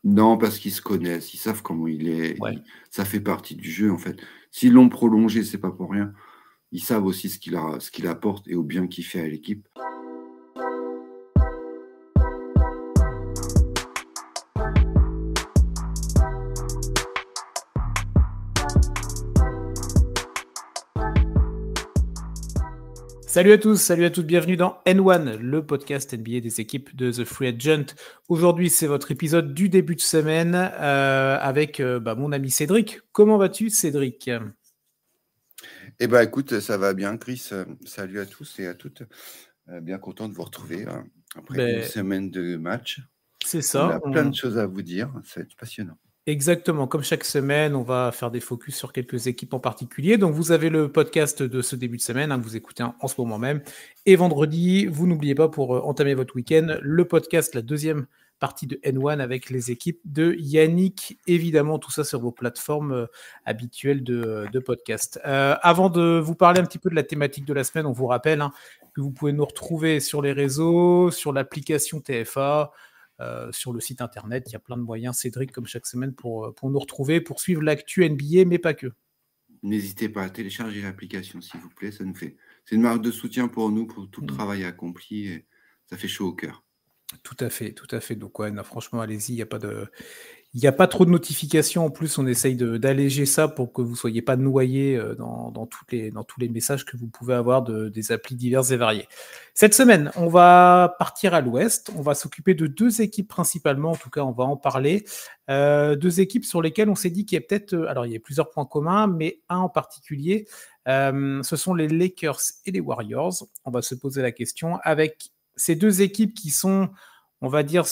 Non, parce qu'ils se connaissent, ils savent comment il est. Ouais. Ça fait partie du jeu, en fait. S'ils l'ont prolongé, c'est pas pour rien. Ils savent aussi ce qu'il apporte et au bien qu'il fait à l'équipe. Salut à tous, salut à toutes, bienvenue dans N1, le podcast NBA des équipes de The Free Agent. Aujourd'hui, c'est votre épisode du début de semaine avec mon ami Cédric. Comment vas-tu, Cédric ? Eh ben, écoute, ça va bien, Chris. Salut à tous et à toutes. Bien content de vous retrouver après une semaine de match. C'est ça. On a plein de choses à vous dire. Ça va être passionnant. Exactement, comme chaque semaine, on va faire des focus sur quelques équipes en particulier. Donc, vous avez le podcast de ce début de semaine que vous écoutez en ce moment même. Et vendredi, vous n'oubliez pas pour entamer votre week-end, le podcast, la deuxième partie de N1 avec les équipes de Yannick. Évidemment, tout ça sur vos plateformes habituelles de podcast. Avant de vous parler un petit peu de la thématique de la semaine, on vous rappelle que vous pouvez nous retrouver sur les réseaux, sur l'application TFA, sur le site internet. Il y a plein de moyens, Cédric, comme chaque semaine, pour nous retrouver, pour suivre l'actu NBA, mais pas que. N'hésitez pas à télécharger l'application, s'il vous plaît. C'est une marque de soutien pour nous, pour tout le travail accompli. Et ça fait chaud au cœur. Tout à fait. Donc, ouais, non, franchement, allez-y, il n'y a pas trop de notifications. En plus, on essaye d'alléger ça pour que vous ne soyez pas noyés dans tous les messages que vous pouvez avoir des applis diverses et variées. Cette semaine, on va partir à l'ouest. On va s'occuper de deux équipes principalement. En tout cas, on va en parler. Deux équipes sur lesquelles on s'est dit qu'il y a peut-être... alors, il y a plusieurs points communs, mais un en particulier. Ce sont les Lakers et les Warriors. On va se poser la question avec ces deux équipes qui sont... on va dire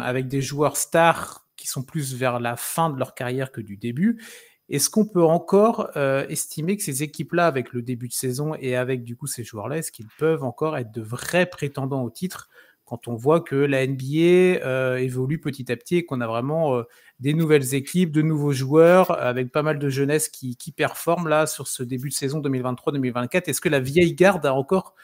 avec des joueurs stars qui sont plus vers la fin de leur carrière que du début. Est-ce qu'on peut encore estimer que ces équipes-là, avec le début de saison et avec du coup ces joueurs-là, est-ce qu'ils peuvent encore être de vrais prétendants au titre quand on voit que la NBA évolue petit à petit et qu'on a vraiment des nouvelles équipes, de nouveaux joueurs, avec pas mal de jeunesse qui performent là sur ce début de saison 2023-2024 ? Est-ce que la vieille garde a encore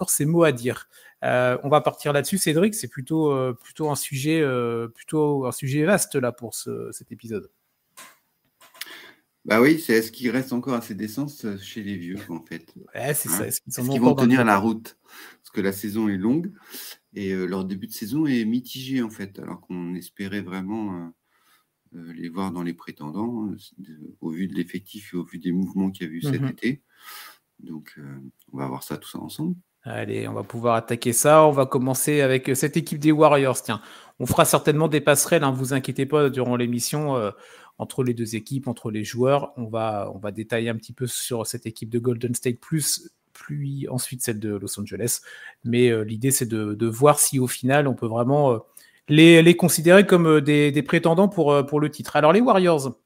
ses mots à dire. On va partir là-dessus, Cédric. C'est plutôt un sujet vaste là pour cet épisode. Bah oui, est-ce qu'il reste encore assez d'essence chez les vieux, en fait. Ouais, c'est ça. Est-ce qu'ils vont tenir la route ? Parce que la saison est longue et leur début de saison est mitigé, en fait, alors qu'on espérait vraiment les voir dans les prétendants au vu de l'effectif et au vu des mouvements qu'il y a eu cet été. Donc, on va voir ça tout ça ensemble. Allez, on va pouvoir attaquer ça. On va commencer avec cette équipe des Warriors. Tiens, on fera certainement des passerelles, vous inquiétez pas, durant l'émission, entre les deux équipes, entre les joueurs. On va détailler un petit peu sur cette équipe de Golden State, puis ensuite celle de Los Angeles. Mais l'idée, c'est de voir si au final, on peut vraiment les considérer comme des prétendants pour le titre. Alors, les Warriors,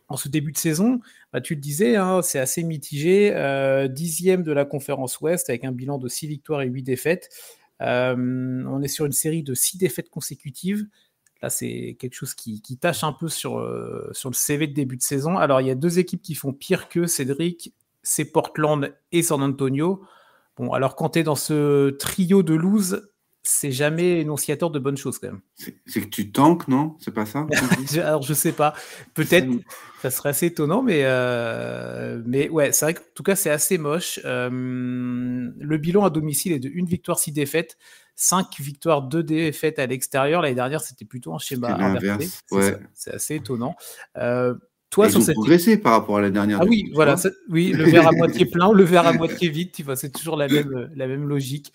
en ce début de saison, tu le disais, c'est assez mitigé. 10e de la conférence Ouest avec un bilan de 6 victoires et 8 défaites. On est sur une série de 6 défaites consécutives. Là, c'est quelque chose qui tâche un peu sur le CV de début de saison. Alors, il y a deux équipes qui font pire que Cédric, c'est Portland et San Antonio. Bon, alors quand tu es dans ce trio de lose, c'est jamais énonciateur de bonnes choses quand même. C'est que tu tankes, non ? C'est pas ça ? Alors je sais pas, peut-être, ça serait assez étonnant, mais ouais, c'est vrai qu'en tout cas c'est assez moche. Le bilan à domicile est de 1 victoire, 6 défaites, 5 victoires, 2 défaites à l'extérieur. L'année dernière c'était plutôt un schéma inversé, ouais. C'est assez étonnant. Toi, ils ont progressé par rapport à la dernière. Ah oui, voilà, oui, le verre à moitié plein ou le verre à moitié vide, tu vois, c'est toujours la même logique.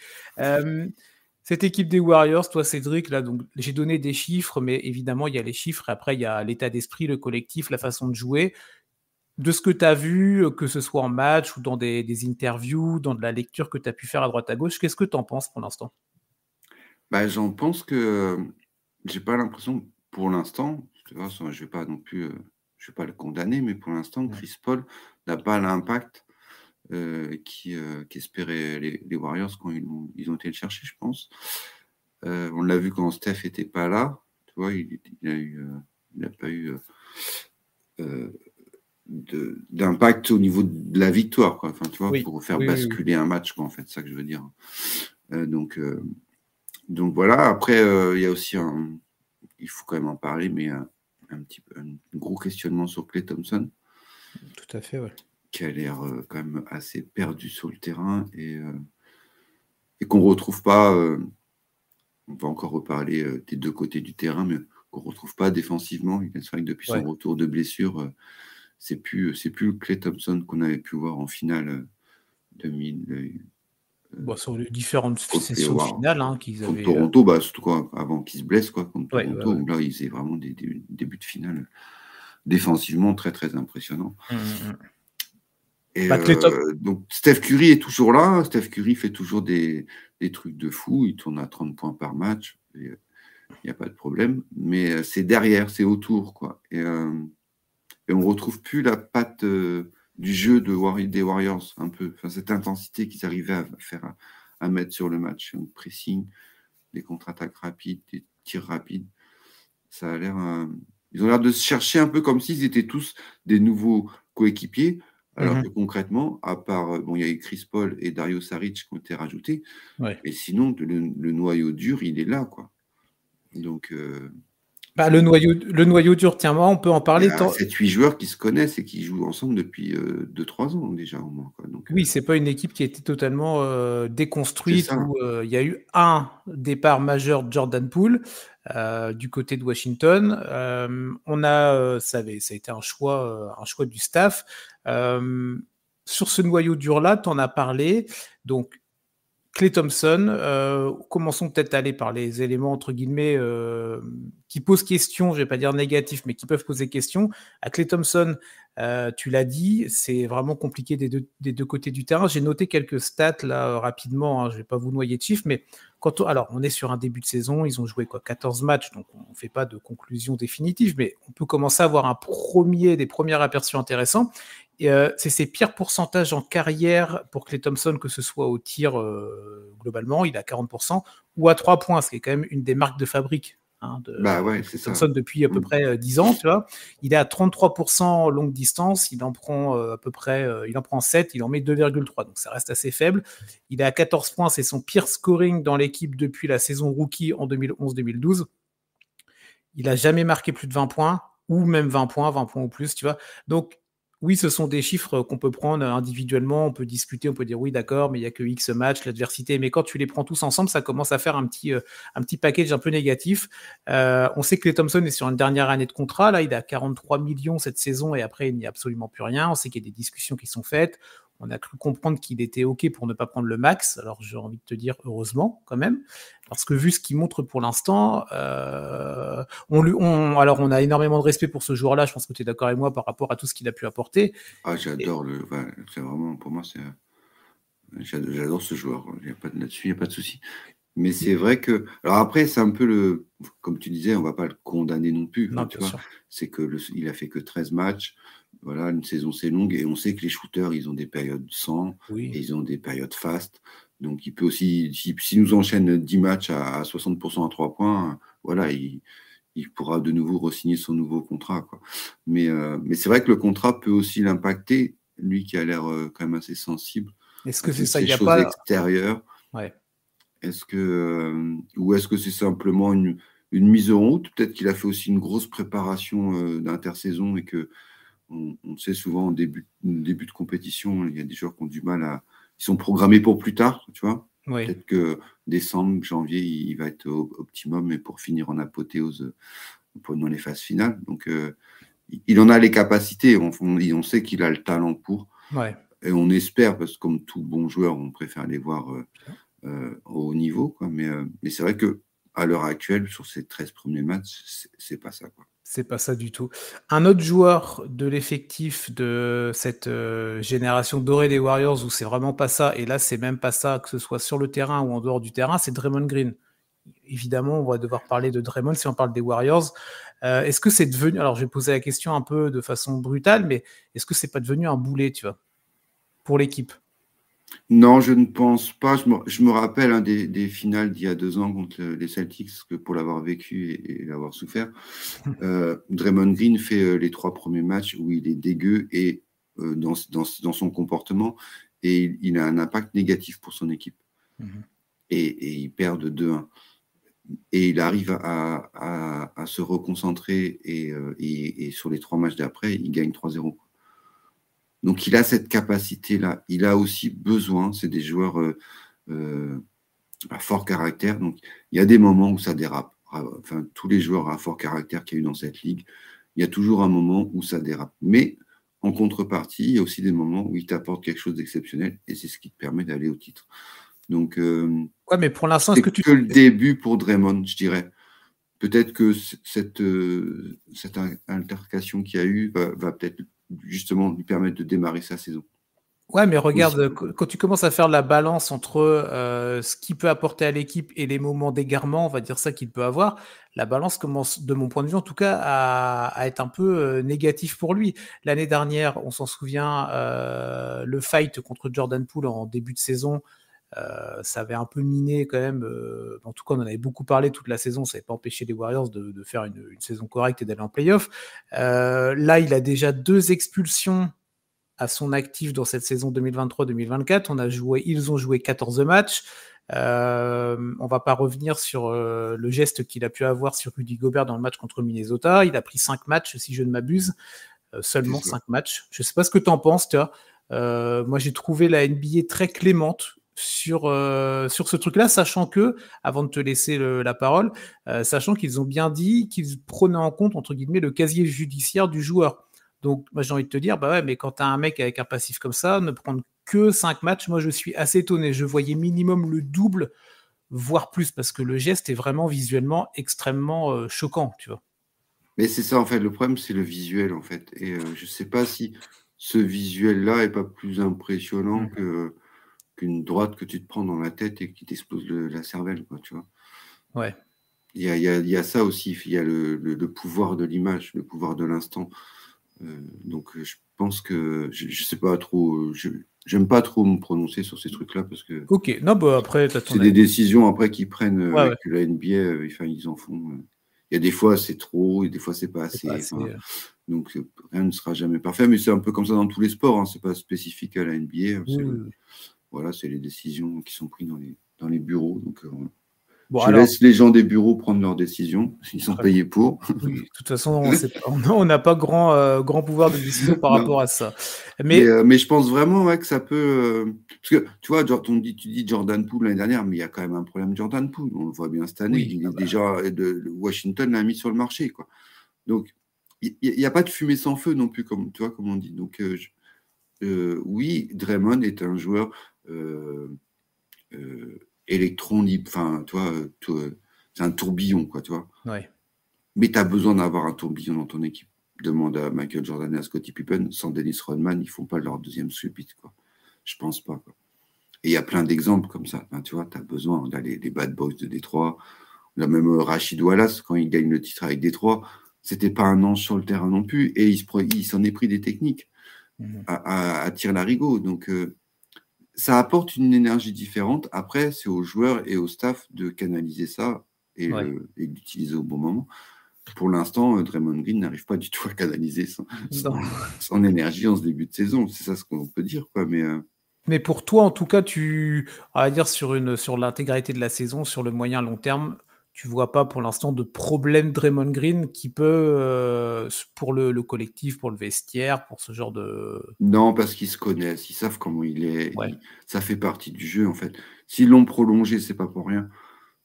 Cette équipe des Warriors, toi Cédric, là, donc j'ai donné des chiffres, mais évidemment il y a les chiffres, après il y a l'état d'esprit, le collectif, la façon de jouer. De ce que tu as vu, que ce soit en match ou dans des interviews, dans de la lecture que tu as pu faire à droite à gauche, qu'est-ce que tu en penses pour l'instant ? J'en pense que j'ai pas l'impression, pour l'instant, je vais pas non plus, je vais pas le condamner, mais pour l'instant, Chris Paul n'a pas l'impact qu'espéraient les Warriors quand ils ont été le chercher, je pense. On l'a vu quand Steph n'était pas là. Tu vois, il n'a pas eu d'impact au niveau de la victoire, quoi. Enfin, tu vois, pour faire basculer un match, quoi, en fait, c'est ça que je veux dire. Donc voilà. Après, il y a aussi il faut quand même en parler, mais un gros questionnement sur Klay Thompson. Tout à fait, ouais. Qui a l'air quand même assez perdu sur le terrain et qu'on ne retrouve pas, on va encore reparler des deux côtés du terrain, mais qu'on ne retrouve pas défensivement. C'est vrai que depuis son retour de blessure, c'est plus le Klay Thompson qu'on avait pu voir en finale 2000. Sur les différentes sessions finales qu'ils avaient. Contre Toronto, surtout avant qu'il se blesse, contre Toronto, où là, ils faisaient vraiment des débuts de finale défensivement très, très impressionnants. Et donc, Steph Curry est toujours là. Steph Curry fait toujours des trucs de fou. Il tourne à 30 points par match. Il n'y a pas de problème. Mais c'est derrière, c'est autour, quoi. Et on ne retrouve plus la patte du jeu des Warriors, un peu. Enfin, cette intensité qu'ils arrivaient à mettre sur le match. Un pressing, des contre-attaques rapides, des tirs rapides. Ça a l'air... ils ont l'air de se chercher un peu comme s'ils étaient tous des nouveaux coéquipiers. Alors que concrètement, à part, il y a eu Chris Paul et Dario Saric qui ont été rajoutés, et sinon, le noyau dur, il est là, quoi. Donc, le noyau dur, tiens, moi, on peut en parler. Il y a 7-8 joueurs qui se connaissent et qui jouent ensemble depuis 2-3 ans déjà, au moins, quoi. Donc, oui, c'est pas une équipe qui a été totalement déconstruite, où il y a eu un départ majeur de Jordan Poole du côté de Washington. Ça a été un choix du staff. Sur ce noyau dur-là, tu en as parlé. Donc, Klay Thompson, commençons peut-être à aller par les éléments, entre guillemets, qui posent question, je ne vais pas dire négatif, mais qui peuvent poser question. À Klay Thompson, tu l'as dit, c'est vraiment compliqué des deux côtés du terrain. J'ai noté quelques stats là rapidement, je ne vais pas vous noyer de chiffres, mais alors on est sur un début de saison, ils ont joué 14 matchs, donc on ne fait pas de conclusion définitive, mais on peut commencer à avoir des premiers aperçus intéressants. C'est ses pires pourcentages en carrière pour Klay Thompson, que ce soit au tir globalement, il a 40%, ou à 3 points, ce qui est quand même une des marques de fabrique de Klay Thompson depuis à peu près 10 ans, tu vois. Il est à 33% longue distance, il en prend à peu près, il en prend 7, il en met 2,3, donc ça reste assez faible. Il est à 14 points, c'est son pire scoring dans l'équipe depuis la saison rookie en 2011-2012. Il n'a jamais marqué plus de 20 points, ou même 20 points ou plus, tu vois. Donc, oui, ce sont des chiffres qu'on peut prendre individuellement, on peut discuter, on peut dire oui, d'accord, mais il n'y a que X matchs, l'adversité. Mais quand tu les prends tous ensemble, ça commence à faire un petit package un peu négatif. On sait que Klay Thompson est sur une dernière année de contrat. Là, il a 43 millions cette saison et après, il n'y a absolument plus rien. On sait qu'il y a des discussions qui sont faites. On a cru comprendre qu'il était OK pour ne pas prendre le max. Alors, j'ai envie de te dire heureusement, quand même. Parce que vu ce qu'il montre pour l'instant, on a énormément de respect pour ce joueur-là. Je pense que tu es d'accord avec moi par rapport à tout ce qu'il a pu apporter. J'adore c'est vraiment, pour moi, j'adore ce joueur. Là-dessus, il n'y a pas de souci. Mais c'est vrai que... Alors après, c'est un peu comme tu disais, on ne va pas le condamner non plus. Non, bien sûr. C'est qu'il a fait que 13 matchs. Voilà, une saison, c'est longue. Et on sait que les shooters, ils ont des périodes sans et ils ont des périodes fast. Donc, il peut aussi... S'il nous enchaîne 10 matchs à 60% à 3 points, voilà, il pourra de nouveau re-signer son nouveau contrat, quoi. Mais c'est vrai que le contrat peut aussi l'impacter, lui qui a l'air quand même assez sensible. Est-ce que c'est ça? Il y a choses extérieures. Ouais. Ou est-ce que c'est simplement une mise en route? Peut-être qu'il a fait aussi une grosse préparation d'intersaison et que on sait souvent en début de compétition, il y a des joueurs qui ont du mal ils sont programmés pour plus tard, tu vois. Oui. Peut-être que décembre, janvier, il va être au optimum, mais pour finir en apothéose pendant les phases finales. Donc, il en a les capacités. On sait qu'il a le talent pour. Ouais. Et on espère, parce que comme tout bon joueur, on préfère les voir au haut niveau, quoi. Mais c'est vrai qu'à l'heure actuelle, sur ces 13 premiers matchs, c'est pas ça, quoi. C'est pas ça du tout. Un autre joueur de l'effectif de cette génération dorée des Warriors où c'est vraiment pas ça, et là c'est même pas ça, que ce soit sur le terrain ou en dehors du terrain, c'est Draymond Green. Évidemment, on va devoir parler de Draymond si on parle des Warriors. Est-ce que c'est devenu... Alors, je vais poser la question un peu de façon brutale, mais est-ce que c'est pas devenu un boulet, tu vois, pour l'équipe? Non, je ne pense pas. Je me rappelle des finales d'il y a 2 ans contre les Celtics, que pour l'avoir vécu et l'avoir souffert, Draymond Green fait les 3 premiers matchs où il est dégueu et dans son comportement, et il a un impact négatif pour son équipe. Et il perd de 2-1. et il arrive à se reconcentrer et sur les 3 matchs d'après, il gagne 3-0. Donc il a cette capacité-là. Il a aussi besoin, c'est des joueurs à fort caractère. Donc il y a des moments où ça dérape. Enfin, tous les joueurs à fort caractère qu'il y a eu dans cette ligue, il y a toujours un moment où ça dérape. Mais en contrepartie, il y a aussi des moments où il t'apporte quelque chose d'exceptionnel et c'est ce qui te permet d'aller au titre. Donc, ouais, mais pour l'instant, c'est que le début pour Draymond, je dirais. Peut-être que cette altercation qu'il y a eu va peut-être justement lui permettre de démarrer sa saison. Ouais, mais regarde, quand tu commences à faire la balance entre ce qu'il peut apporter à l'équipe et les moments d'égarement, on va dire ça, qu'il peut avoir, la balance commence, de mon point de vue en tout cas, à être un peu négative pour lui. L'année dernière, on s'en souvient, le fight contre Jordan Poole en début de saison, ça avait un peu miné quand même. En tout cas, on en avait beaucoup parlé toute la saison. Ça n'avait pas empêché les Warriors de faire une saison correcte et d'aller en playoff. Là, il a déjà 2 expulsions à son actif dans cette saison 2023-2024. Ils ont joué 14 matchs. On va pas revenir sur le geste qu'il a pu avoir sur Rudy Gobert dans le match contre Minnesota. Il a pris 5 matchs, si je ne m'abuse. Seulement 5 matchs. Je sais pas ce que tu en penses, toi. Moi, j'ai trouvé la NBA très clémente sur ce truc-là, sachant que, avant de te laisser la parole, sachant qu'ils ont bien dit qu'ils prenaient en compte, entre guillemets, le casier judiciaire du joueur. Donc, moi, j'ai envie de te dire, bah ouais, mais quand tu as un mec avec un passif comme ça, ne prendre que 5 matchs, moi, je suis assez étonné. Je voyais minimum le double, voire plus, parce que le geste est vraiment visuellement extrêmement choquant, tu vois. Mais c'est ça, en fait, le problème, c'est le visuel, en fait. Et je ne sais pas si ce visuel-là n'est pas plus impressionnant qu'une droite que tu te prends dans la tête et qui t'explose la cervelle, quoi, tu vois. Ouais. Il y a ça aussi, il y a le pouvoir de l'image, le pouvoir de l'instant. Donc, je pense que je sais pas trop. J'aime pas trop me prononcer sur ces trucs-là parce que. Ok, non, bah après, c'est des décisions après qu'ils prennent avec ouais. la NBA. Enfin, ils en font. Il y a des fois c'est trop et des fois c'est pas assez. Donc rien ne sera jamais parfait, mais c'est un peu comme ça dans tous les sports. Hein. C'est pas spécifique à la NBA. Voilà, c'est les décisions qui sont prises dans les bureaux. Donc je laisse les gens des bureaux prendre leurs décisions. Ils sont payés pour. Oui, de toute façon, on n'a pas grand pouvoir de décision par rapport à ça. Mais je pense vraiment que ça peut. Parce que tu vois, tu dis Jordan Poole l'année dernière, mais il y a quand même un problème Jordan Poole. On le voit bien cette année. Il est déjà Washington l'a mis sur le marché, quoi. Donc il n'y a pas de fumée sans feu non plus, comme on dit. Donc oui, Draymond est un joueur électron libre. Enfin, c'est un tourbillon, quoi, tu vois. Ouais. Mais tu as besoin d'avoir un tourbillon dans ton équipe. Demande à Michael Jordan et à Scottie Pippen, sans Dennis Rodman, ils font pas leur deuxième sweep, quoi. Je pense pas, quoi. Et il y a plein d'exemples comme ça. Enfin, tu vois, tu as besoin d'aller les Bad Boys de Détroit. Là, même Rachid Wallace, quand il gagne le titre avec Détroit, c'était pas un ange sur le terrain non plus. Et il s'en est pris des techniques à tir-larigot. Donc, ça apporte une énergie différente. Après, c'est aux joueurs et au staff de canaliser ça et d'utiliser au bon moment. Pour l'instant, Draymond Green n'arrive pas du tout à canaliser son énergie en ce début de saison. C'est ça ce qu'on peut dire, quoi. Mais pour toi, en tout cas, on va dire sur l'intégralité de la saison, sur le moyen long terme, tu vois pas pour l'instant de problème Draymond Green qui peut, pour le collectif, pour le vestiaire, pour ce genre de... Non, parce qu'ils se connaissent, ils savent comment il est. Ça fait partie du jeu, en fait. S'ils l'ont prolongé, c'est pas pour rien.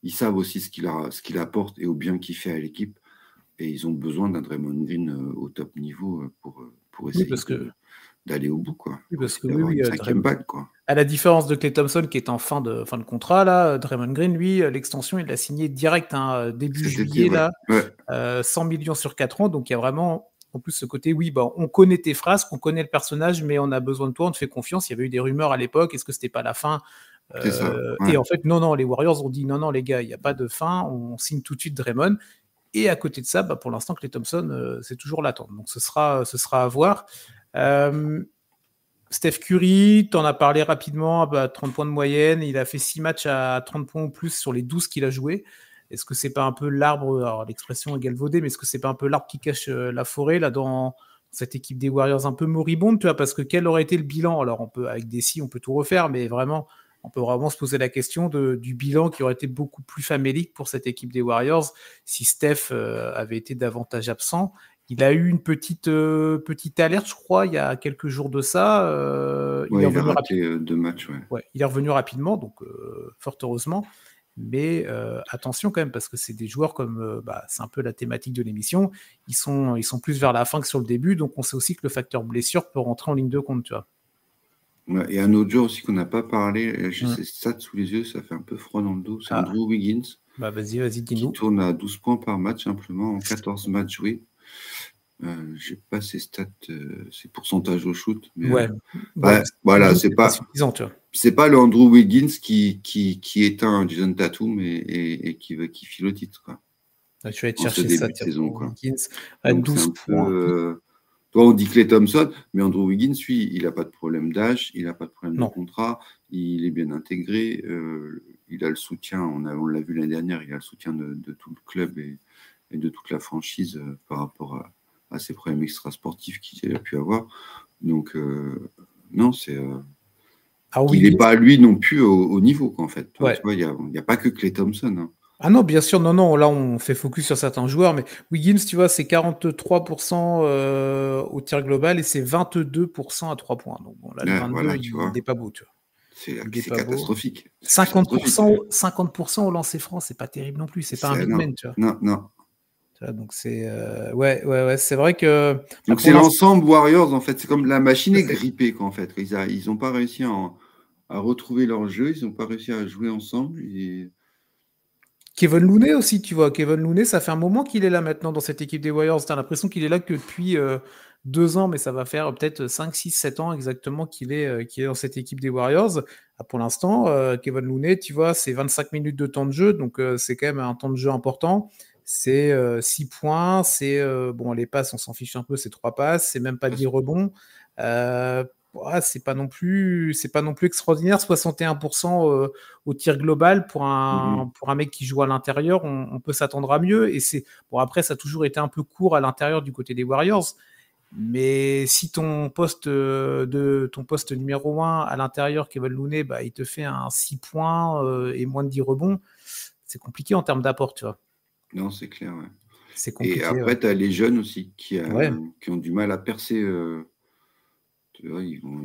Ils savent aussi ce qu'il apporte et au bien qu'il fait à l'équipe. Et ils ont besoin d'un Draymond Green au top niveau pour essayer d'aller au bout, quoi. Oui, parce que une cinquième bague, quoi. À la différence de Klay Thompson qui est en fin de contrat, là, Draymond Green, lui, l'extension, il l'a signé direct début juillet, là, 100 millions sur 4 ans. Donc il y a vraiment, en plus, ce côté, on connaît tes phrases, on connaît le personnage, mais on a besoin de toi, on te fait confiance. Il y avait eu des rumeurs à l'époque, est-ce que c'était pas la fin Et en fait, non, les Warriors ont dit non, les gars, il n'y a pas de fin, on signe tout de suite Draymond. Et à côté de ça, pour l'instant, Klay Thompson, c'est toujours l'attente. Donc ce sera à voir. Steph Curry, tu en as parlé rapidement, 30 points de moyenne. Il a fait 6 matchs à 30 points ou plus sur les 12 qu'il a joués. Est-ce que c'est pas un peu l'arbre, alors l'expression est galvaudée, mais est-ce que c'est pas un peu l'arbre qui cache la forêt là dans cette équipe des Warriors un peu moribonde, tu vois, parce que quel aurait été le bilan? Alors avec des si, on peut tout refaire, mais vraiment, on peut vraiment se poser la question du bilan qui aurait été beaucoup plus famélique pour cette équipe des Warriors si Steph avait été davantage absent. Il a eu une petite alerte, je crois, il y a quelques jours de ça. Il a raté 2 matchs. Ouais, il est revenu rapidement, donc fort heureusement. Mais attention quand même, parce que c'est des joueurs comme, c'est un peu la thématique de l'émission, ils sont plus vers la fin que sur le début, donc on sait aussi que le facteur blessure peut rentrer en ligne de compte, tu vois. Ouais, et un autre joueur aussi qu'on n'a pas parlé, j'ai ces stats sous les yeux, ça fait un peu froid dans le dos, c'est Andrew Wiggins. Vas-y, dis-nous. Qui tourne à 12 points par match simplement en 14 matchs joués. J'ai pas ses stats, ses pourcentages au shoot, mais voilà, c'est pas suffisant, tu vois. C'est pas le Andrew Wiggins qui éteint Jason Tatum et qui file au titre, quoi. Tu vas être chercher ça, saison, quoi. Wiggins à 12 points. Toi, on dit Klay Thompson, mais Andrew Wiggins, lui, il n'a pas de problème d'âge, il n'a pas de problème de contrat, il est bien intégré, il a le soutien, on l'a vu l'année dernière, il a le soutien de tout le club et de toute la franchise par rapport à ses problèmes extrasportifs qu'il a pu avoir. Donc, non, c'est... il n'est pas, lui, non plus au niveau, quoi, en fait. Tu vois, il n'y a pas que Klay Thompson, hein. Ah non, bien sûr, non, là on fait focus sur certains joueurs, mais Wiggins, tu vois, c'est 43% au tir global et c'est 22% à 3 points. Donc bon, là, le 22, il n'est pas beau, tu vois. C'est catastrophique. 50% au lancer franc, c'est pas terrible non plus, c'est pas un big man, tu vois. Non. Donc c'est c'est vrai que. Donc c'est l'ensemble Warriors, en fait, c'est comme la machine est grippée, quoi, en fait. Ils n'ont pas réussi à retrouver leur jeu, ils n'ont pas réussi à jouer ensemble. Kevin Looney aussi, tu vois. Kevin Looney, ça fait un moment qu'il est là maintenant dans cette équipe des Warriors. Tu as l'impression qu'il est là que depuis 2 ans, mais ça va faire peut-être 5, 6, 7 ans exactement qu'il est dans cette équipe des Warriors. Pour l'instant, Kevin Looney, tu vois, c'est 25 minutes de temps de jeu, donc c'est quand même un temps de jeu important. C'est 6 points, c'est les passes, on s'en fiche un peu, c'est 3 passes, c'est même pas 10 rebonds. C'est pas non plus extraordinaire. 61% au tir global pour un mec qui joue à l'intérieur, on peut s'attendre à mieux. Et après, ça a toujours été un peu court à l'intérieur du côté des Warriors. Mais si ton poste numéro 1 à l'intérieur, Kevin Looney, il te fait un 6 points et moins de 10 rebonds, c'est compliqué en termes d'apport, tu vois. Non, c'est clair, ouais. C'est compliqué. Et après, tu as les jeunes aussi qui ont du mal à percer. Tu vois, ils vont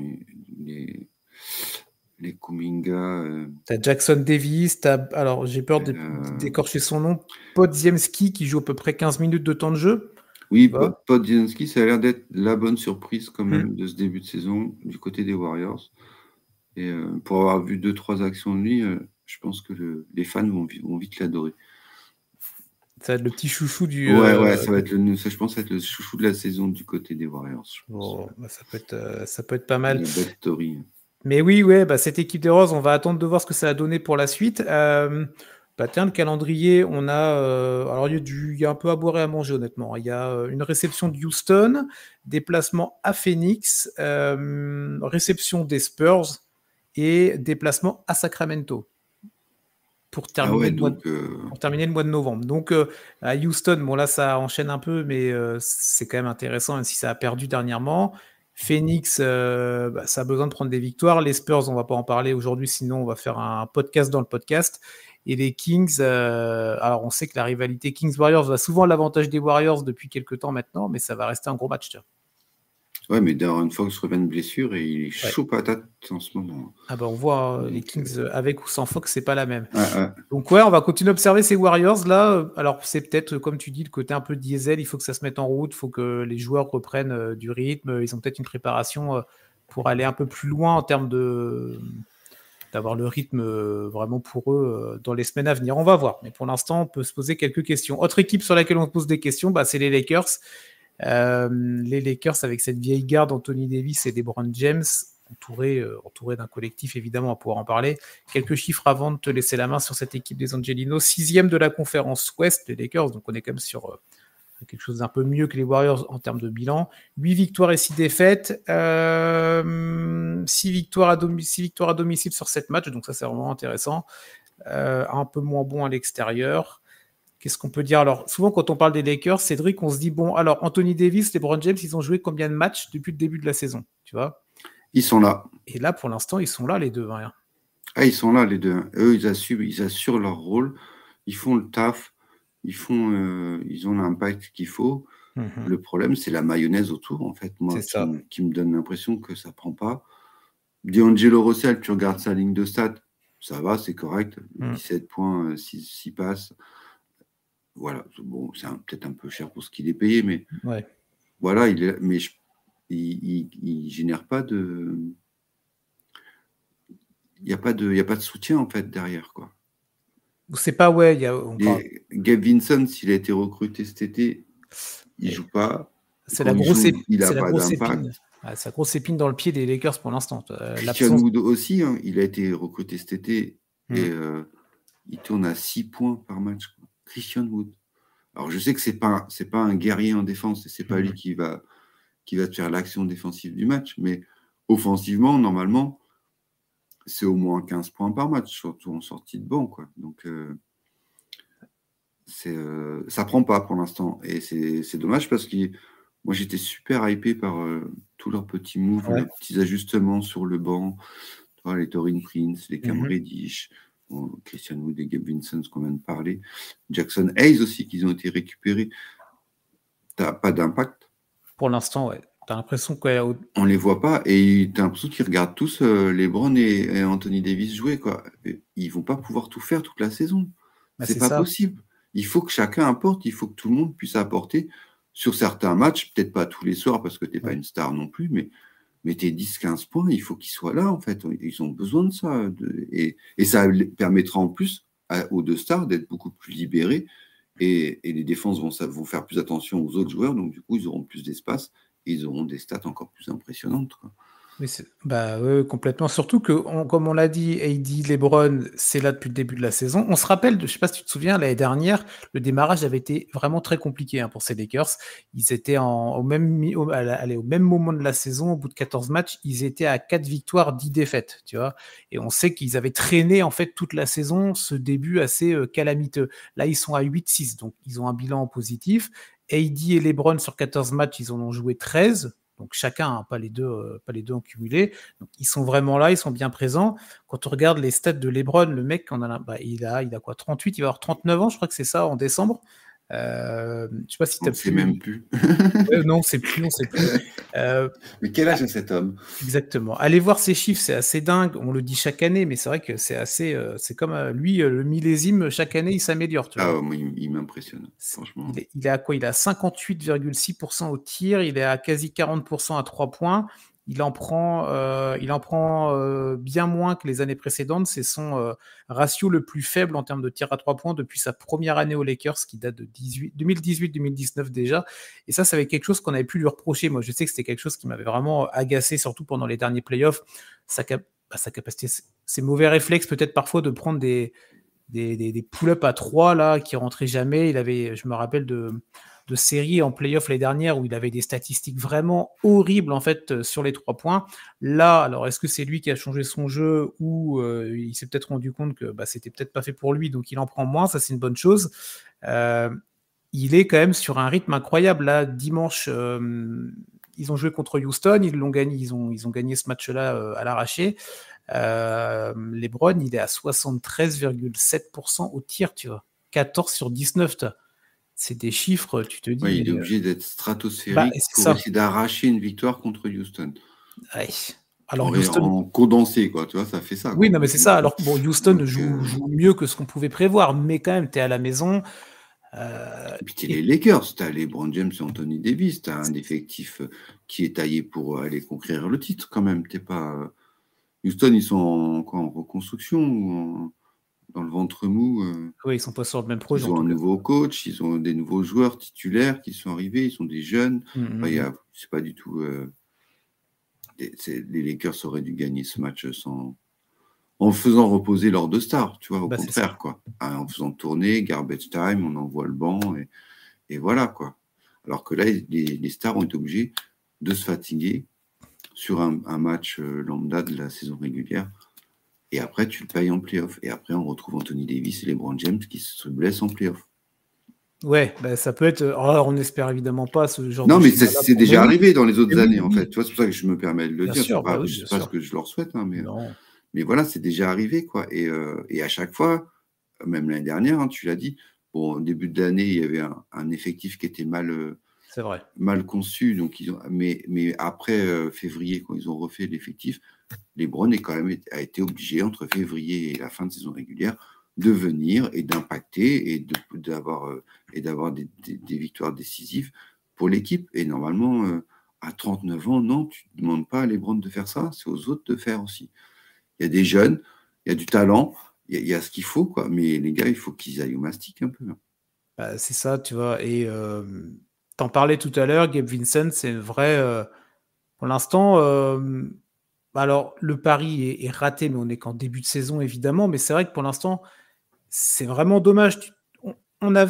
les Kuminga. T'as Jackson Davis, alors j'ai peur d'écorcher son nom, Podziemski qui joue à peu près 15 minutes de temps de jeu. Oui, Podziemski, ça a l'air d'être la bonne surprise quand même de ce début de saison du côté des Warriors. Et pour avoir vu 2-3 actions de lui, je pense que les fans vont vite l'adorer. Ça va être le petit chouchou du. Ça va être je pense, être le chouchou de la saison du côté des Warriors. Ça peut être pas mal. Une belle story. Mais oui, cette équipe des Roses, on va attendre de voir ce que ça a donné pour la suite. Tiens, le calendrier, on a. Alors, il y a un peu à boire et à manger, honnêtement. Il y a une réception de Houston, déplacement à Phoenix, réception des Spurs et déplacement à Sacramento. Pour terminer, le mois de novembre. Donc, à Houston, là, ça enchaîne un peu, mais c'est quand même intéressant, même si ça a perdu dernièrement. Phoenix, ça a besoin de prendre des victoires. Les Spurs, on ne va pas en parler aujourd'hui, sinon on va faire un podcast dans le podcast. Et les Kings, alors on sait que la rivalité Kings-Warriors va souvent à l'avantage des Warriors depuis quelques temps maintenant, mais ça va rester un gros match, tu vois. Ouais, mais Darren Fox revient de blessure et il est chaud patate en ce moment. On voit les Kings avec ou sans Fox, c'est pas la même. Ouais. Donc on va continuer à observer ces Warriors là. Alors c'est peut-être, comme tu dis, le côté un peu diesel, il faut que ça se mette en route, il faut que les joueurs reprennent du rythme, ils ont peut-être une préparation pour aller un peu plus loin en termes d'avoir le rythme vraiment pour eux dans les semaines à venir. On va voir, mais pour l'instant, on peut se poser quelques questions. Autre équipe sur laquelle on se pose des questions, c'est les Lakers. Les Lakers avec cette vieille garde Anthony Davis et LeBron James entourés d'un collectif évidemment à pouvoir en parler. Quelques chiffres avant de te laisser la main sur cette équipe des Angelinos. 6e de la conférence Ouest, les Lakers, donc on est quand même sur quelque chose d'un peu mieux que les Warriors en termes de bilan. 8 victoires et 6 défaites, 6 victoires à domicile sur 7 matchs, donc ça c'est vraiment intéressant. Un peu moins bon à l'extérieur. Qu'est-ce qu'on peut dire? Alors, souvent, quand on parle des Lakers, Cédric, on se dit, alors, Anthony Davis, LeBron James, ils ont joué combien de matchs depuis le début de la saison, tu vois? Ils sont là. Et là, pour l'instant, ils sont là, les deux. Hein. Ah, ils sont là, les deux. Eux, ils assurent leur rôle, ils font le taf, ils ont l'impact qu'il faut. Le problème, c'est la mayonnaise autour, en fait, moi, qui me donne l'impression que ça prend pas. D'Angelo Russell, tu regardes sa ligne de stats, ça va, c'est correct. 17 points, 6 passes. Voilà, bon, c'est peut-être un peu cher pour ce qu'il est payé, mais voilà, il génère pas de... Il n'y a pas de soutien, en fait, derrière, quoi. C'est pas, Gabe Vincent, s'il a été recruté cet été, il joue pas. C'est la grosse épine. Il n'a pas d'impact. C'est la grosse épine dans le pied des Lakers pour l'instant. Christian Wood aussi, hein, il a été recruté cet été et il tourne à 6 points par match, quoi. Christian Wood. Alors, je sais que c'est pas un guerrier en défense et c'est pas lui qui va te faire l'action défensive du match, mais offensivement, normalement, c'est au moins 15 points par match, surtout en sortie de banc, quoi. Donc, ça prend pas pour l'instant. Et c'est dommage parce que moi, j'étais super hypé par tous leurs petits moves, leurs petits ajustements sur le banc. Tu vois, les Taurean Prince, les Cam Reddish, Christian Wood et Gabe Vincent, qu'on vient de parler. Jackson Hayes aussi, qu'ils ont été récupérés. T'as pas d'impact. Pour l'instant, ouais. T'as l'impression qu'on on les voit pas et t'as l'impression qu'ils regardent tous LeBron et Anthony Davis jouer, quoi. Ils vont pas pouvoir tout faire toute la saison. C'est pas possible. Il faut que chacun apporte, il faut que tout le monde puisse apporter sur certains matchs, peut-être pas tous les soirs parce que t'es pas une star non plus, mais tes 10-15 points, il faut qu'ils soient là, en fait. Ils ont besoin de ça. Et ça permettra en plus aux deux stars d'être beaucoup plus libérés et les défenses vont faire plus attention aux autres joueurs, donc du coup, ils auront plus d'espace. Ils auront des stats encore plus impressionnantes, quoi. Mais complètement. Surtout que, comme on l'a dit, AD, LeBron, c'est là depuis le début de la saison. On se rappelle, je ne sais pas si tu te souviens, l'année dernière, le démarrage avait été vraiment très compliqué pour ces Lakers. Ils étaient au même moment de la saison, au bout de 14 matchs, ils étaient à 4 victoires, 10 défaites, tu vois. Et on sait qu'ils avaient traîné en fait toute la saison, ce début assez calamiteux. Là, ils sont à 8-6, donc ils ont un bilan positif. AD et LeBron sur 14 matchs, ils en ont joué 13. Donc chacun, pas les deux en cumulé. Donc ils sont vraiment là, ils sont bien présents. Quand on regarde les stats de LeBron, le mec, il a quoi, 38, il va avoir 39 ans, je crois que c'est ça, en décembre. Je sais pas si tu as pu... même plus. Non, c'est plus. Mais quel âge a cet homme? Exactement. Allez voir ces chiffres, c'est assez dingue. On le dit chaque année, mais c'est vrai que c'est assez. C'est comme lui, le millésime, chaque année, il s'améliore. Moi, il m'impressionne, franchement. Il est à quoi? Il est à 58,6% au tir, il est à quasi 40% à 3 points. Il en prend bien moins que les années précédentes. C'est son ratio le plus faible en termes de tir à 3 points depuis sa première année aux Lakers, qui date de 2018-2019 déjà. Et ça avait quelque chose qu'on avait pu lui reprocher. Moi, je sais que c'était quelque chose qui m'avait vraiment agacé, surtout pendant les derniers playoffs. Sa capacité, ses mauvais réflexes, peut-être parfois de prendre des pull-ups à 3 là, qui rentraient jamais. Je me rappelle de séries en play-off l'année dernière où il avait des statistiques vraiment horribles en fait sur les 3 points. Là, alors est-ce que c'est lui qui a changé son jeu ou il s'est peut-être rendu compte que c'était peut-être pas fait pour lui, donc il en prend moins, ça c'est une bonne chose. Il est quand même sur un rythme incroyable. Là, dimanche, ils ont joué contre Houston, ils l'ont gagné, ils ont gagné ce match-là à l'arraché. LeBron, il est à 73,7% au tir, tu vois. 14 sur 19, c'est des chiffres, tu te dis. Ouais, il est obligé d'être stratosphérique pour essayer d'arracher une victoire contre Houston. Ouais. Alors, en condensé, quoi, tu vois, ça fait ça. Oui, non, mais c'est ça. Alors, bon, Houston joue mieux que ce qu'on pouvait prévoir, mais quand même, tu es à la maison. Et puis, tu es les Lakers, tu as LeBron James et Anthony Davis, tu as un effectif qui est taillé pour aller conquérir le titre, quand même. T'es pas... Houston, ils sont en reconstruction ou dans le ventre mou. Oui, ils sont pas sur le même projet. Ils ont un nouveau coach, ils ont des nouveaux joueurs titulaires qui sont arrivés, ils sont des jeunes. C'est pas du tout. Les Lakers auraient dû gagner ce match en faisant reposer leurs deux stars, tu vois, au contraire, quoi. En faisant tourner, garbage time, on envoie le banc et voilà, quoi. Alors que là, les stars ont été obligés de se fatiguer sur un match lambda de la saison régulière. Et après, tu le payes en play-off. Et après, on retrouve Anthony Davis et LeBron James qui se blessent en play-off. Ouais, ça peut être. Alors, on n'espère évidemment pas ce genre de choses. Non, mais c'est déjà arrivé dans les autres années, en fait. Tu vois, c'est pour ça que je me permets de le dire. C'est pas ce que je leur souhaite, hein, mais Mais voilà, c'est déjà arrivé, quoi. Et à chaque fois, même l'année dernière, hein, tu l'as dit, bon, au début de l'année, il y avait un effectif qui était C'est vrai. mal conçu. Donc mais après février, quand ils ont refait l'effectif, LeBron a été obligé, entre février et la fin de saison régulière, de venir et d'impacter et d'avoir des victoires décisives pour l'équipe. Et normalement, à 39 ans, non, tu ne demandes pas à LeBron de faire ça, c'est aux autres de faire aussi. Il y a des jeunes, il y a du talent, il y a ce qu'il faut, quoi. Mais les gars, il faut qu'ils aillent au mastic un peu. Bah, c'est ça, tu vois. Et t'en parlais tout à l'heure, Gabe Vincent, c'est vrai. Pour l'instant, alors le pari est raté, mais on n'est qu'en début de saison, évidemment. Mais c'est vrai que pour l'instant, c'est vraiment dommage. Quand Il a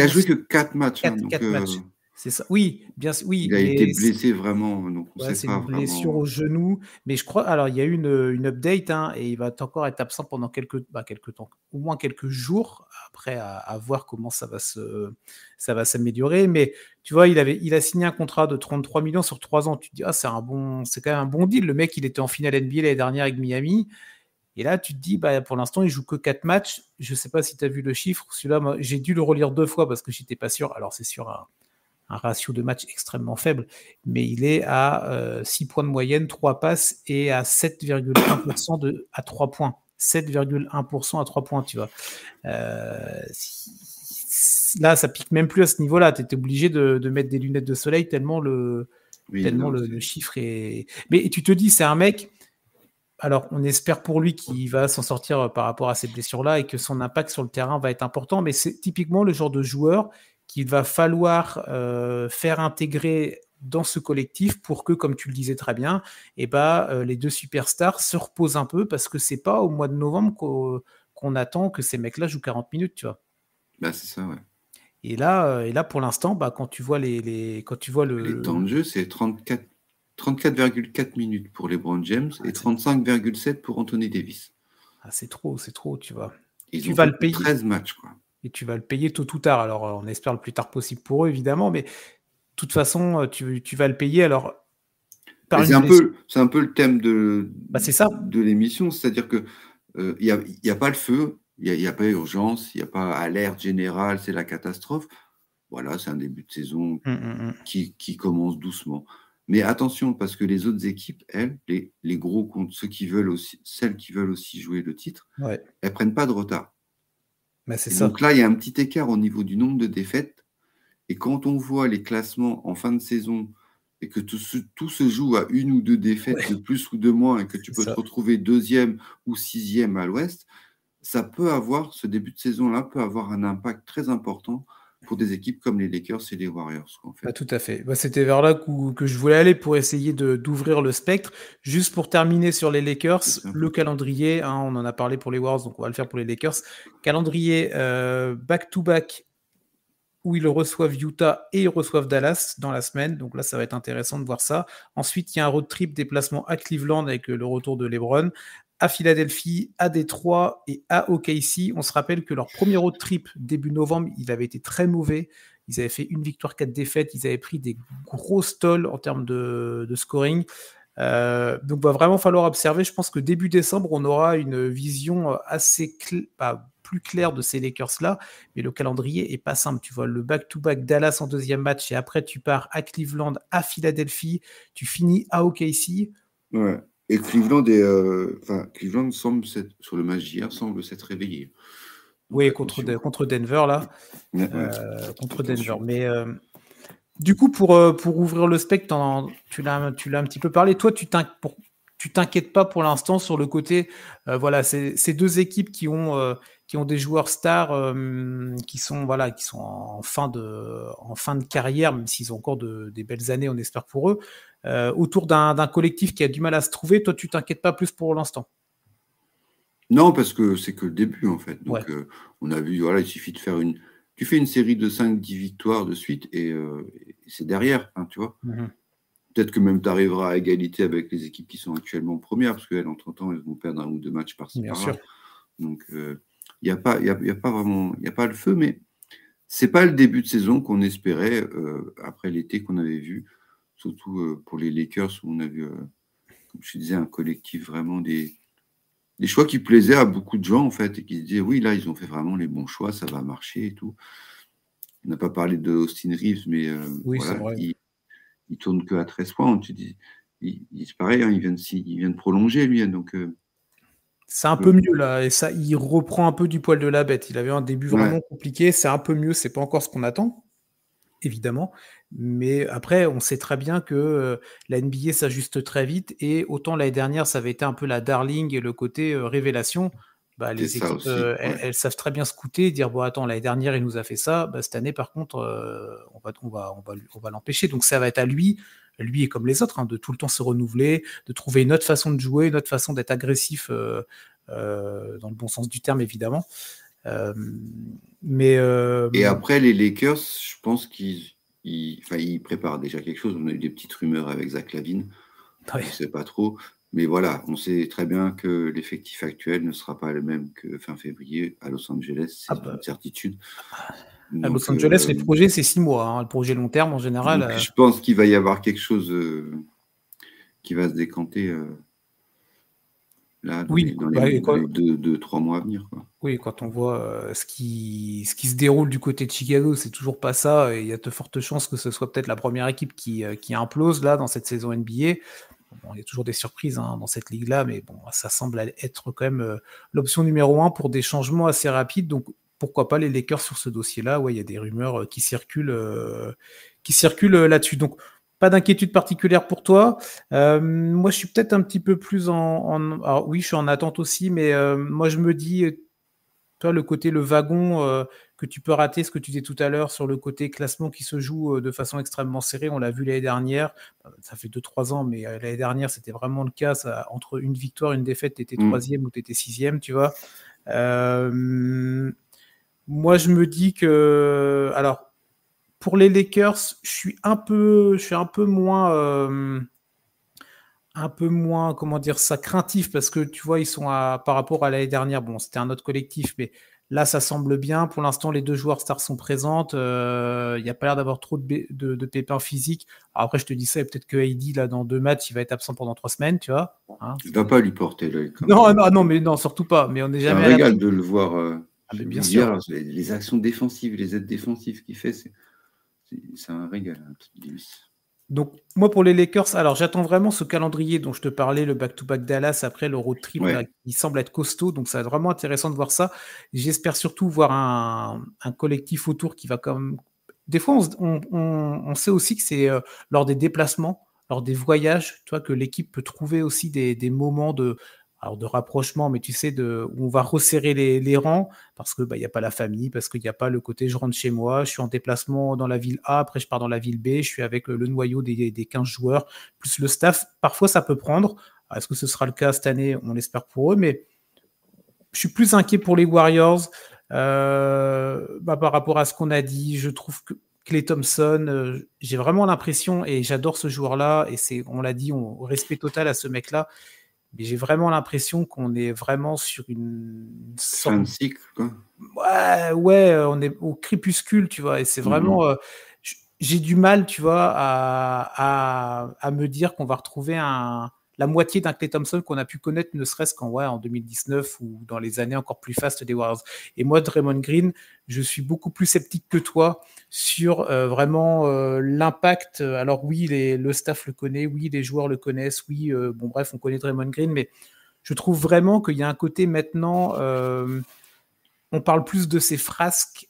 joué que 4 matchs, hein, donc 4 matchs. C'est ça. Oui, bien, oui, il a été mais blessé vraiment, donc on ne ouais, sait c'est pas une blessure vraiment. au genou. Mais je crois, alors il y a eu une update, hein, et il va encore être absent pendant quelques temps, au moins quelques jours. Après, à voir comment ça va s'améliorer. Mais tu vois, il a signé un contrat de 33 millions sur 3 ans. Tu te dis, c'est quand même un bon deal. Le mec, il était en finale NBA l'année dernière avec Miami. Et là, tu te dis, pour l'instant, il joue que 4 matchs. Je ne sais pas si tu as vu le chiffre. Celui-là, moi, j'ai dû le relire 2 fois parce que je n'étais pas sûr. Alors, c'est sûr, un ratio de match extrêmement faible, mais il est à 6 points de moyenne, 3 passes et à 7,1% à 3 points. 7,1% à 3 points, tu vois. Là, ça pique même plus à ce niveau-là. Tu étais obligé de mettre des lunettes de soleil tellement le chiffre est. Mais tu te dis, c'est un mec. Alors, on espère pour lui qu'il va s'en sortir par rapport à ces blessures-là et que son impact sur le terrain va être important. Mais c'est typiquement le genre de joueur qu'il va falloir faire intégrer dans ce collectif pour que, comme tu le disais très bien, les deux superstars se reposent un peu parce que c'est pas au mois de novembre qu'on attend que ces mecs-là jouent 40 minutes, tu vois. C'est ça, ouais. Et là, pour l'instant, quand tu vois quand tu vois Les temps de jeu, c'est 34,4 minutes pour LeBron James et 35,7 pour Anthony Davis. C'est trop, tu vois. Ils Tu ont vas fait le payer. 13 matchs, quoi. Et tu vas le payer tôt ou tard. Alors, on espère le plus tard possible pour eux, évidemment, mais de toute façon, tu vas le payer. Alors, par C'est une blessure. un peu le thème C'est ça. de l'émission, c'est-à-dire que il y a pas le feu, il y a pas urgence, il n'y a pas alerte générale, c'est la catastrophe. Voilà, c'est un début de saison qui commence doucement. Mais attention, parce que les autres équipes, elles, les gros contre celles qui veulent aussi jouer le titre, elles prennent pas de retard. C'est Et ça. donc là, il y a un petit écart au niveau du nombre de défaites. Et quand on voit les classements en fin de saison et que tout se joue à 1 ou 2 défaites de plus ou de moins et que tu peux te retrouver 2e ou 6e à l'Ouest, ce début de saison-là peut avoir un impact très important pour des équipes comme les Lakers et les Warriors, en fait. Tout à fait. C'était vers là que je voulais aller pour essayer d'ouvrir le spectre. Juste pour terminer sur les Lakers, le calendrier, hein, on en a parlé pour les Warriors, donc on va le faire pour les Lakers. Calendrier back-to-back où ils reçoivent Utah et ils reçoivent Dallas dans la semaine. Donc là, ça va être intéressant de voir ça. Ensuite, il y a un road trip déplacement à Cleveland avec le retour de LeBron, à Philadelphie, à Détroit et à OKC. On se rappelle que leur premier road trip début novembre, il avait été très mauvais. Ils avaient fait 1 victoire, 4 défaites. Ils avaient pris des gros stalls en termes de scoring. Donc, il va vraiment falloir observer. Je pense que début décembre, on aura une vision assez plus clair de ces Lakers-là, mais le calendrier est pas simple. Tu vois, le back-to-back Dallas en 2e match, et après tu pars à Cleveland, à Philadelphie, tu finis à OKC. Ouais. Et Cleveland semble sur le match d'hier, semble s'être réveillé. Donc, oui, contre Denver, là. Contre Denver. Mais du coup, pour ouvrir le spectre, tu l'as un petit peu parlé. Toi, tu t'inquiètes pas pour l'instant sur le côté, ces deux équipes qui ont des joueurs stars qui sont en fin de carrière, même s'ils ont encore des belles années, on espère pour eux, autour d'un collectif qui a du mal à se trouver. Toi, tu t'inquiètes pas plus pour l'instant? Non, parce que c'est que le début, en fait. Donc, on a vu, il suffit de faire tu fais une série de 5-10 victoires de suite et c'est derrière, hein, tu vois. Peut-être que même tu arriveras à égalité avec les équipes qui sont actuellement premières, parce qu'elles, entre-temps, elles vont perdre 1 ou 2 matchs par-ci, par-là. Donc, il n'y a pas vraiment, il n'y a pas le feu, mais c'est pas le début de saison qu'on espérait après l'été qu'on avait vu, surtout pour les Lakers, où on a vu comme je te disais, un collectif vraiment des choix qui plaisaient à beaucoup de gens, en fait, et qui se disaient, oui, là, ils ont fait vraiment les bons choix, ça va marcher et tout. On n'a pas parlé de Austin Reeves, mais Oui, c'est voilà, vrai. il tourne que à 13 points. Tu dis, c'est pareil, hein, il vient de prolonger, lui. Hein, donc, C'est un peu mieux là, et ça, il reprend un peu du poil de la bête. Il avait un début vraiment ouais, compliqué, c'est un peu mieux, c'est pas encore ce qu'on attend, évidemment. Mais après, on sait très bien que la NBA s'ajuste très vite, et autant l'année dernière, ça avait été un peu la darling et le côté révélation. Bah, c'est les ça équipes, aussi. elles, Ouais. elles savent très bien scouter et dire bon, attends, l'année dernière, il nous a fait ça. Bah, cette année, par contre, on va l'empêcher. Donc, ça va être à lui et comme les autres, hein, de tout le temps se renouveler, de trouver une autre façon de jouer, une autre façon d'être agressif dans le bon sens du terme, évidemment. Euh, mais Et après, les Lakers, je pense ils préparent déjà quelque chose. On a eu des petites rumeurs avec Zach LaVine. ouais. On ne sait pas trop. Mais voilà, on sait très bien que l'effectif actuel ne sera pas le même que fin février à Los Angeles, Ah c'est bah, une certitude. à Los Donc, Angeles, les projets, c'est 6 mois. Hein. Le projet long terme, en général. je pense qu'il va y avoir quelque chose qui va se décanter là dans Oui, dans les 2, 3 mois à venir. Quoi. oui, quand on voit ce qui se déroule du côté de Chicago, c'est toujours pas ça. Et il y a de fortes chances que ce soit peut-être la première équipe qui implose là dans cette saison NBA. Bon, il y a toujours des surprises hein, dans cette ligue-là, mais bon, ça semble être quand même l'option numéro 1 pour des changements assez rapides. Donc pourquoi pas les Lakers sur ce dossier-là? Ouais, il y a des rumeurs qui circulent là-dessus. Donc pas d'inquiétude particulière pour toi. Moi, je suis peut-être un petit peu plus alors oui, je suis en attente aussi, mais moi, je me dis, toi, le wagon que tu peux rater, ce que tu disais tout à l'heure sur le côté classement qui se joue de façon extrêmement serrée, on l'a vu l'année dernière, ça fait 2-3 ans, mais l'année dernière, c'était vraiment le cas, ça, entre une victoire, une défaite, tu étais troisième ou tu étais sixième, tu vois. Moi, je me dis que, alors, pour les Lakers, je suis un peu moins, comment dire ça, craintif, parce que tu vois, ils sont par rapport à l'année dernière, bon, c'était un autre collectif, mais là, ça semble bien. Pour l'instant, les deux joueurs stars sont présentes. Il n'y a pas l'air d'avoir trop de pépins physiques. Alors après, je te dis ça, et peut-être que AD, là, dans 2 matchs, il va être absent pendant 3 semaines, tu vois. Hein, Il ne va pas lui porter l'œil quand non, même. non, non, mais non, surtout pas. Mais on n'est C'est un jamais à l'abri. régal de le voir. Ah, mais J'ai bien vu sûr. hier les actions défensives, les aides défensives qu'il fait, c'est un régal. Hein, Davis. Donc, moi, pour les Lakers, alors j'attends vraiment ce calendrier dont je te parlais, le back-to-back Dallas, après le road trip, là, Ouais. qui semble être costaud. Donc, ça va être vraiment intéressant de voir ça. J'espère surtout voir un collectif autour qui va quand même. Des fois, on sait aussi que c'est lors des déplacements, lors des voyages, tu vois, que l'équipe peut trouver aussi des moments de rapprochement, mais tu sais, où on va resserrer les rangs parce que il y a pas la famille, parce qu'il n'y a pas le côté je rentre chez moi, je suis en déplacement dans la ville A, après je pars dans la ville B, je suis avec le noyau des 15 joueurs, plus le staff. Parfois, ça peut prendre. Est-ce que ce sera le cas cette année? On l'espère pour eux, mais je suis plus inquiet pour les Warriors par rapport à ce qu'on a dit. Je trouve que Klay Thompson, j'ai vraiment l'impression, et j'adore ce joueur-là, et on l'a dit, respect total à ce mec-là, mais j'ai vraiment l'impression qu'on est vraiment sur une sorte. Fin de cycle, quoi. Ouais, on est au crépuscule, tu vois, et c'est vraiment. J'ai du mal, tu vois, à me dire qu'on va retrouver la moitié d'un Klay Thompson qu'on a pu connaître, ne serait-ce en 2019 ou dans les années encore plus fastes des Warriors. Et moi, Draymond Green, je suis beaucoup plus sceptique que toi sur vraiment l'impact. Alors oui, le staff le connaît, oui, les joueurs le connaissent, oui, bon bref, on connaît Draymond Green, mais je trouve vraiment qu'il y a un côté maintenant. On parle plus de ses frasques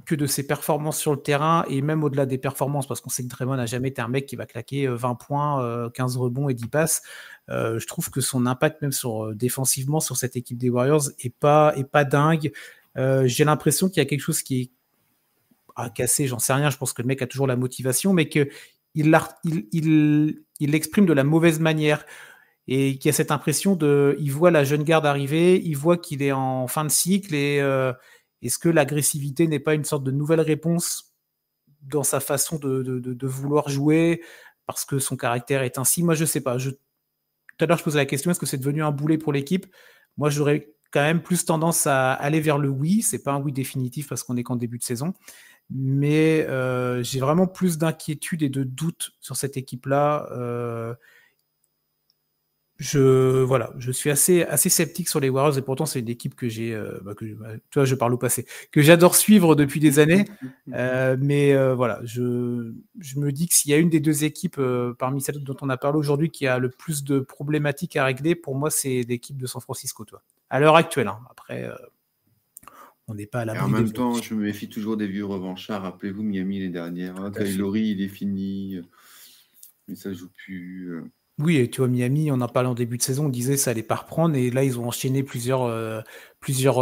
que de ses performances sur le terrain, et même au-delà des performances, parce qu'on sait que Draymond n'a jamais été un mec qui va claquer 20 points, 15 rebonds et 10 passes. Je trouve que son impact, même défensivement, sur cette équipe des Warriors, est pas dingue. J'ai l'impression qu'il y a quelque chose qui est cassé, j'en sais rien, je pense que le mec a toujours la motivation, mais qu'il l'exprime de la mauvaise manière. Et qui a cette impression il voit la jeune garde arriver, il voit qu'il est en fin de cycle, et est-ce que l'agressivité n'est pas une sorte de nouvelle réponse dans sa façon de vouloir jouer parce que son caractère est ainsi? Moi, je sais pas. Tout à l'heure, je posais la question, est-ce que c'est devenu un boulet pour l'équipe? Moi, j'aurais quand même plus tendance à aller vers le oui. C'est pas un oui définitif parce qu'on est qu'en début de saison. Mais j'ai vraiment plus d'inquiétude et de doute sur cette équipe-là. je suis assez sceptique sur les Warriors et pourtant c'est une équipe que tu vois, je parle au passé, que j'adore suivre depuis des années. Mais voilà, je me dis que s'il y a une des deux équipes parmi celles dont on a parlé aujourd'hui qui a le plus de problématiques à régler, pour moi c'est l'équipe de San Francisco, toi. À l'heure actuelle, hein. Après, on n'est pas à Et en l'abri même d'évolution. temps, je me méfie toujours des vieux revanchards. Rappelez-vous Miami les dernières. Tout à fait. Kyle Lowry, il est fini. Mais ça joue plus. Oui, et tu vois, Miami, on en parlait en début de saison, on disait ça allait pas reprendre, et là, ils ont enchaîné plusieurs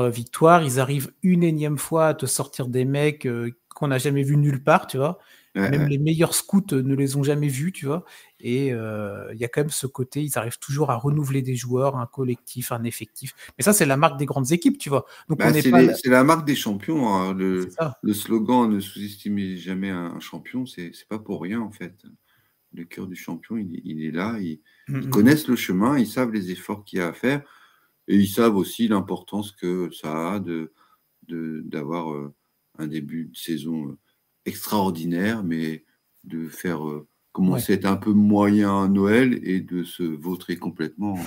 victoires. Ils arrivent une énième fois à te sortir des mecs qu'on n'a jamais vus nulle part, tu vois. Même les meilleurs scouts ne les ont jamais vus, tu vois. Et il y a quand même ce côté, ils arrivent toujours à renouveler des joueurs, un collectif, un effectif. Mais ça, c'est la marque des grandes équipes, tu vois. Donc, on n'est pas... c'est la marque des champions. Hein. C'est ça. Le slogan ne sous-estimez jamais un champion, c'est pas pour rien, en fait. Le cœur du champion, il est là. Ils connaissent le chemin, ils savent les efforts qu'il y a à faire. Et ils savent aussi l'importance que ça a d'avoir un début de saison extraordinaire, mais de faire commencer à être un peu moyen à Noël et de se vautrer complètement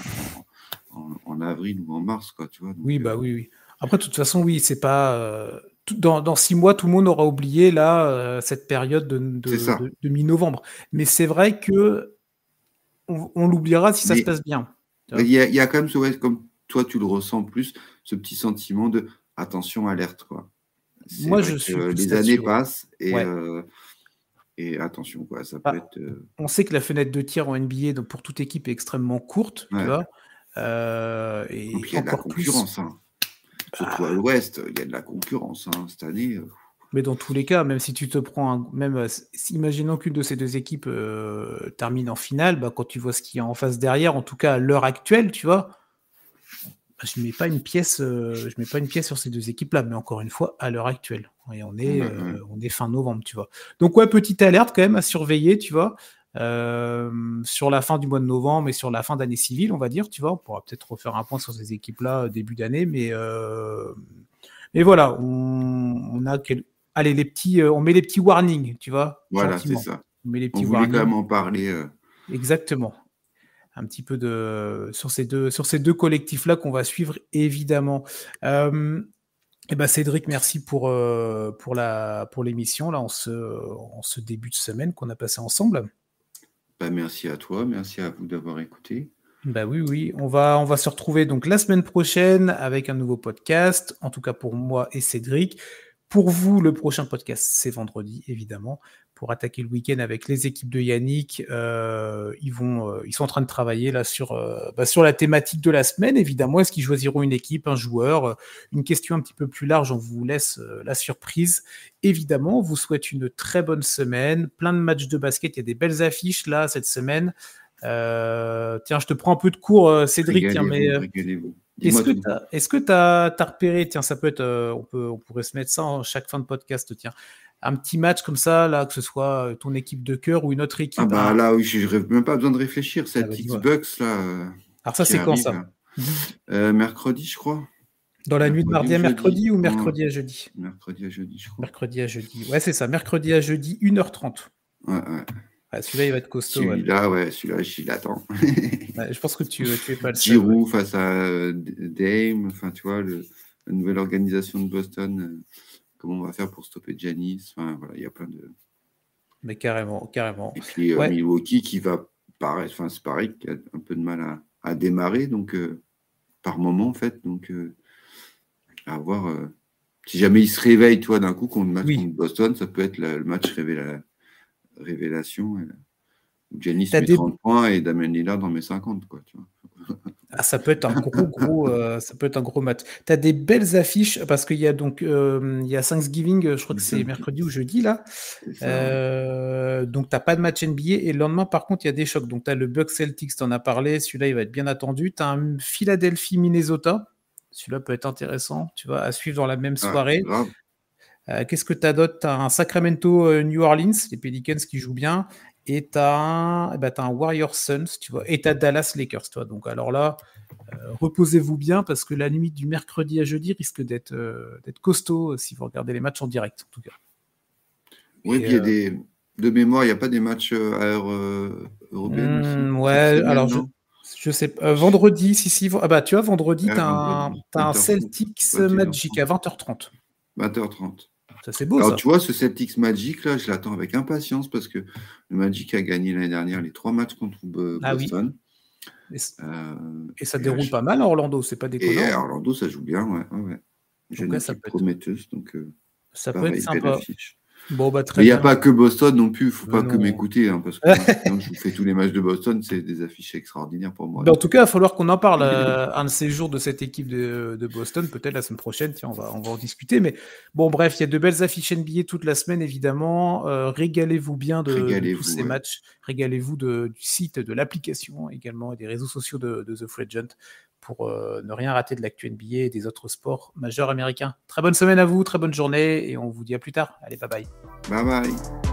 en avril ou en mars, quoi, tu vois. Donc, oui, bah oui. Après, de toute façon, oui, c'est pas... Dans 6 mois, tout le monde aura oublié là cette période de mi-novembre. Mais c'est vrai que on l'oubliera si ça se passe bien. Il y a quand même comme toi tu le ressens plus, ce petit sentiment de attention, alerte, quoi. Moi, je suis plus les années passent et attention, quoi. Ça peut être. On sait que la fenêtre de tir en NBA donc pour toute équipe est extrêmement courte, tu vois. Et puis il y a de la concurrence, hein. Surtout à l'Ouest, il y a de la concurrence cette année. Mais dans tous les cas, même si tu te prends, imaginons qu'une de ces deux équipes termine en finale, bah, quand tu vois ce qu'il y a en face derrière, en tout cas à l'heure actuelle, tu vois, bah, je mets pas une pièce sur ces deux équipes-là, mais encore une fois, à l'heure actuelle. Et on est fin novembre, tu vois. Donc ouais, petite alerte quand même à surveiller, tu vois, sur la fin du mois de novembre et sur la fin d'année civile, on va dire, tu vois. On pourra peut-être refaire un point sur ces équipes-là début d'année, mais voilà, on a allez, on met les petits warnings, tu vois. Voilà, gentiment. c'est ça. On met les petits voulait warnings. quand même en parler. Exactement. Un petit peu sur ces deux collectifs-là qu'on va suivre, évidemment. Et ben Cédric, merci pour l'émission, là, en ce début de semaine qu'on a passé ensemble. Bah, merci à toi, merci à vous d'avoir écouté. Bah oui, on va se retrouver donc la semaine prochaine avec un nouveau podcast, en tout cas pour moi et Cédric. Pour vous, le prochain podcast, c'est vendredi, évidemment, pour attaquer le week-end avec les équipes de Yannick. Ils sont en train de travailler là sur la thématique de la semaine, évidemment. Est-ce qu'ils choisiront une équipe, un joueur? Une question un petit peu plus large, on vous laisse la surprise. Évidemment, on vous souhaite une très bonne semaine, plein de matchs de basket. Il y a des belles affiches là cette semaine. Tiens, je te prends un peu de cours, Cédric. Régalez-vous. Est-ce que tu as repéré, tiens, ça peut être, on pourrait se mettre ça en chaque fin de podcast, tiens, un petit match comme ça, là, que ce soit ton équipe de cœur ou une autre équipe. Ah bah là, oui, je n'ai même pas besoin de réfléchir. Cette X-Bucks, là. Alors ça, c'est quand ça? Mercredi, je crois. Dans la nuit de mardi à mercredi ou mercredi à jeudi? Mercredi à jeudi, je crois. Mercredi à jeudi. Ouais, c'est ça. Mercredi à jeudi, 1h30. Ouais. Celui-là, il va être costaud. Celui-là, je l'attends. Je pense que tu es pas le seul. Giroud face à Dame, enfin, tu vois, la nouvelle organisation de Boston, comment on va faire pour stopper Giannis, enfin, voilà, il y a plein de... Mais carrément. Et puis Milwaukee qui va paraître, enfin, c'est pareil, qui a un peu de mal à démarrer, donc, par moment, en fait, donc, à voir... si jamais il se réveille, toi, d'un coup, contre le match contre Boston, ça peut être le match révélation. Giannis met 30 points et Damian Lillard en met 50, quoi, tu vois. Ça peut être un gros match. Tu as des belles affiches parce qu'il y a donc il y a Thanksgiving, je crois que c'est mercredi ou jeudi là. Donc tu n'as pas de match NBA et le lendemain par contre il y a des chocs. Donc tu as le Bucks Celtics, tu en as parlé, celui-là il va être bien attendu. Tu as un Philadelphie Minnesota, celui-là peut être intéressant, tu vois, à suivre dans la même soirée. Qu'est-ce que tu as d'autre? Tu as un Sacramento New Orleans, les Pelicans qui jouent bien. Et tu as un Warriors Suns, tu vois, et tu as Dallas Lakers, tu vois. Donc, alors là, reposez-vous bien parce que la nuit du mercredi à jeudi risque d'être costaud si vous regardez les matchs en direct, en tout cas. Oui, puis de mémoire, il n'y a pas des matchs à heure européenne aussi. Ouais, alors Je sais pas. Vendredi, si. Ah bah, tu vois, vendredi, Ouais, t'as vendredi, un 20h30. Celtics Ouais, Magic à 20h30. 20h30. Ça, c'est beau, Alors, ça. tu vois, ce Celtics Magic, là, je l'attends avec impatience parce que le Magic a gagné l'année dernière les 3 matchs contre Ah oui. Boston. Et ça déroule pas mal à Orlando, c'est pas Et déconnant. à Orlando, ça joue bien, ouais. J'ai une équipe prometteuse, donc ça peut pareil, être sympa. belle affiche. Bon, bah, très Mais il n'y bien. a pas que Boston non plus, il ne faut Mais pas non. que m'écouter, hein, parce que moi, sinon, je vous fais tous les matchs de Boston, c'est des affiches extraordinaires pour moi. En tout cas, il va falloir qu'on en parle un de ces jours de cette équipe de Boston, peut-être la semaine prochaine, tiens, on va en discuter. Mais bon, bref, il y a de belles affiches NBA toute la semaine, évidemment. Régalez-vous bien de tous ces matchs. Régalez-vous du site, de l'application également et des réseaux sociaux de The Free Agent pour ne rien rater de l'actu NBA et des autres sports majeurs américains. Très bonne semaine à vous, très bonne journée et on vous dit à plus tard. Allez, bye bye. Bye bye.